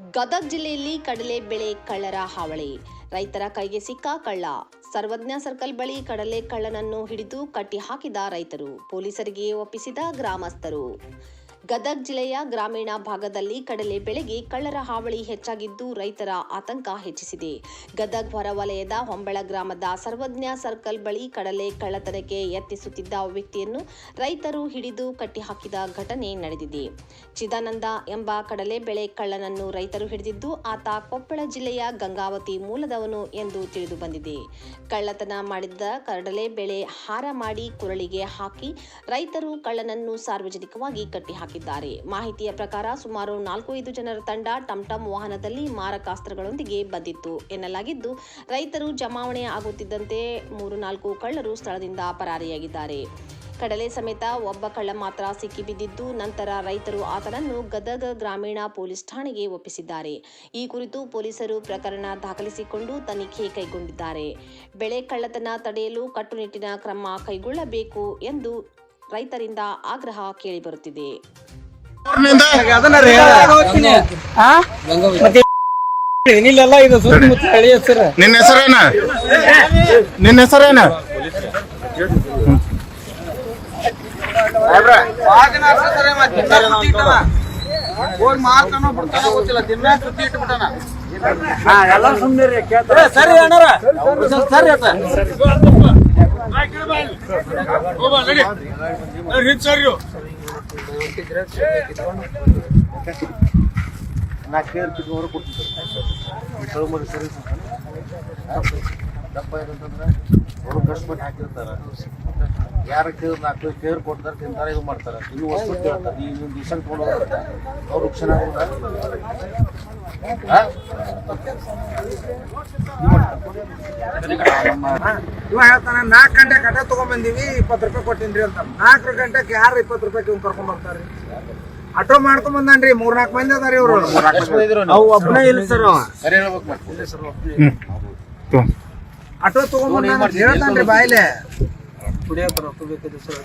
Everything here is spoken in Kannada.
ಗದಗ ಜಿಲ್ಲೆಯಲ್ಲಿ ಕಡಲೆ ಬೆಳೆ ಕಳ್ಳರ ಹಾವಳಿ. ರೈತರ ಕೈಗೆ ಸಿಕ್ಕ ಕಳ್ಳ. ಸರ್ವಜ್ಞ ಸರ್ಕಲ್ ಬಳಿ ಕಡಲೆ ಕಳ್ಳನನ್ನು ಹಿಡಿದು ಕಟ್ಟಿ ಹಾಕಿದ ರೈತರು, ಪೊಲೀಸರಿಗೆ ಒಪ್ಪಿಸಿದ ಗ್ರಾಮಸ್ಥರು. ಗದಗ ಜಿಲ್ಲೆಯ ಗ್ರಾಮೀಣ ಭಾಗದಲ್ಲಿ ಕಡಲೆ ಬೆಳೆಗೆ ಕಳ್ಳರ ಹಾವಳಿ ಹೆಚ್ಚಾಗಿದ್ದು ರೈತರ ಆತಂಕ ಹೆಚ್ಚಿಸಿದೆ. ಗದಗ ಹೊರವಲಯದ ಹೊಂಬಳ ಗ್ರಾಮದ ಸರ್ವಜ್ಞ ಸರ್ಕಲ್ ಬಳಿ ಕಡಲೆ ಕಳ್ಳತನಕ್ಕೆ ಯತ್ನಿಸುತ್ತಿದ್ದ ವ್ಯಕ್ತಿಯನ್ನು ರೈತರು ಹಿಡಿದು ಕಟ್ಟಿಹಾಕಿದ ಘಟನೆ ನಡೆದಿದೆ. ಚಿದಾನಂದ ಎಂಬ ಕಡಲೆ ಬೆಳೆ ಕಳ್ಳನನ್ನು ರೈತರು ಹಿಡಿದಿದ್ದು ಆತ ಕೊಪ್ಪಳ ಜಿಲ್ಲೆಯ ಗಂಗಾವತಿ ಮೂಲದವನು ಎಂದು ತಿಳಿದು ಬಂದಿದೆ. ಕಳ್ಳತನ ಮಾಡಿದ್ದ ಕಡಲೆ ಬೆಳೆ ಹಾರ ಮಾಡಿ ಕುರಳಿಗೆ ಹಾಕಿ ರೈತರು ಕಳ್ಳನನ್ನು ಸಾರ್ವಜನಿಕವಾಗಿ ಕಟ್ಟಿಹಾಕಿದ್ದಾರೆ. ಮಾಹಿತಿಯ ಪ್ರಕಾರ ಸುಮಾರು 4-5 ಜನರ ತಂಡ ಟಂಟಂ ವಾಹನದಲ್ಲಿ ಮಾರಕಾಸ್ತ್ರಗಳೊಂದಿಗೆ ಬಂದಿತ್ತು ಎನ್ನಲಾಗಿದ್ದು, ರೈತರು ಜಮಾವಣೆ ಆಗುತ್ತಿದ್ದಂತೆ 3-4 ಕಳ್ಳರು ಸ್ಥಳದಿಂದ ಪರಾರಿಯಾಗಿದ್ದಾರೆ. ಕಡಲೆ ಸಮೇತ ಒಬ್ಬ ಕಳ್ಳ ಮಾತ್ರ ಸಿಕ್ಕಿಬಿದ್ದಿದ್ದು, ನಂತರ ರೈತರು ಆತನನ್ನು ಗದಗ ಗ್ರಾಮೀಣ ಪೊಲೀಸ್ ಠಾಣೆಗೆ ಒಪ್ಪಿಸಿದ್ದಾರೆ. ಈ ಕುರಿತು ಪೊಲೀಸರು ಪ್ರಕರಣ ದಾಖಲಿಸಿಕೊಂಡು ತನಿಖೆ ಕೈಗೊಂಡಿದ್ದಾರೆ. ಬೆಳೆ ಕಳ್ಳತನ ತಡೆಯಲು ಕಟ್ಟುನಿಟ್ಟಿನ ಕ್ರಮ ಕೈಗೊಳ್ಳಬೇಕು ಎಂದು ರೈತರಿಂದ ಆಗ್ರಹ ಕೇಳಿಬರುತ್ತಿದೆ. ನಿನ್ನ ಹೆಸರೇನ? ನಿನ್ನ ಹೆಸರೇನ? ಸರಿ ಅಣ್ಣಾರ ಸರಿ ದಪ್ಪ ಏನಂತಂದ್ರೆ ಅವರು ಕಷ್ಟಪಟ್ಟು ಹಾಕಿರ್ತಾರೆ. ಯಾರ ಕೇರ್ ಕೊಡ್ತಾರೆ, ತಿಂತಾರೆ, ಇದು ಮಾಡ್ತಾರೆ. ಇನ್ನು ವಸ್ತು ಕೇಳ್ತಾರೆ, ನೀವು ದಿವಸ ಕೊಡೋದ್ರೆ ಅವ್ರು ಚೆನ್ನಾಗಿ ಇವ ಹೇಳ್ತಾನ 4 ಗಂಟೆ ಕಟ್ಟ ತಗೊಂಡ್ಬಂದಿವಿ, 20 ರೂಪಾಯಿ ಕೊಟ್ಟಿನ್ರಿ ಅಂತ. 4 ಗಂಟೆಗೆ ಯಾರು 20 ರೂಪಾಯಿ ಇವ್ ಕರ್ಕೊಂಡ್ ಬರ್ತಾರ್ರಿ? ಆಟೋ ಮಾಡ್ಕೊಂಡ್ ಬಂದಾನ್ರಿ. 3-4 ಮಂದಿ ಅದಾರಿ ಇವ್ರು. ಅವು ಒಬ್ಬನೇ ಇಲ್ಲ ಸರ್. ಆಟೋ ತಗೊಂಡ್ ಬಂದ ಹೇಳ್ತಾನ್ರಿ ಬಾಯಿಲೆ ಕುಡಿಯೋ ರೊಕ್ಕ ಬೇಕಿದೆ ಸರ್.